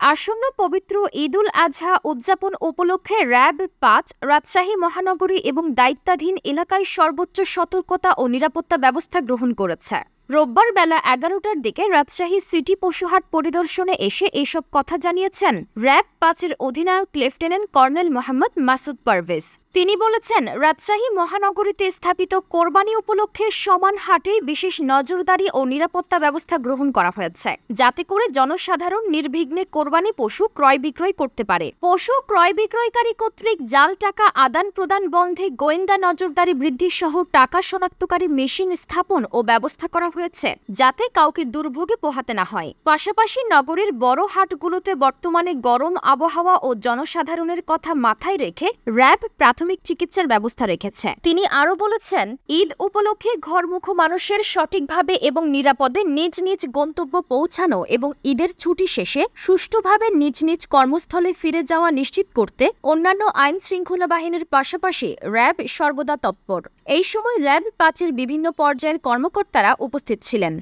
আসন্ন পবিত্র ঈদুল আজহা উদযাপন উপলক্ষে র্যাব-৫ রাজশাহী মহানগরী এবং দায়িত্বাধীন এলাকায় সর্বোচ্চ সতর্কতা ও নিরাপত্তা ব্যবস্থা গ্রহণ করেছে। রোববার বেলা ১১টার দিকে রাজশাহী সিটি পশুহাট পরিদর্শনে এসে এসব কথা জানিয়েছেন র্যাব-৫-এর অধিনায়ক লেফটেন্যান্ট কর্নেল মোহাম্মদ মাসুদ পারভেজ। তিনি বলেছেন, রাজশাহী মহানগরীতে স্থাপিত কোরবানি উপলক্ষে সমান হাটেই বিশেষ নজরদারি ও নিরাপত্তা ব্যবস্থা গ্রহণ করা হয়েছে, যাতে করে জনসাধারণ নির্বিঘ্নে কোরবানি পশু ক্রয় বিক্রয় করতে পারে। পশু ক্রয় বিক্রয়কারী কর্তৃক জাল টাকা আদান প্রদান বন্ধে গোয়েন্দা নজরদারি বৃদ্ধি সহ টাকা শনাক্তকারী মেশিন স্থাপন ও ব্যবস্থা করা হয়েছে, যাতে কাউকে দুর্ভোগে পোহাতে না হয়। পাশাপাশি নগরের বড় হাটগুলোতে বর্তমানে গরম আবহাওয়া ও জনসাধারণের কথা মাথায় রেখে র্যাব প্রাথমিক চিকিৎসার ব্যবস্থা রেখেছে। তিনি আরও বলেছেন, ঈদ উপলক্ষে ঘরমুখো মানুষের সঠিকভাবে এবং নিরাপদে নিজ নিজ গন্তব্য পৌঁছানো এবং ঈদের ছুটি শেষে সুষ্ঠুভাবে নিজ নিজ কর্মস্থলে ফিরে যাওয়া নিশ্চিত করতে অন্যান্য আইন শৃঙ্খলা বাহিনীর পাশাপাশি র্যাব সর্বদা তৎপর। এই সময় র্যাব-৫-এর বিভিন্ন পর্যায়ের কর্মকর্তারা উপস্থিত ছিলেন।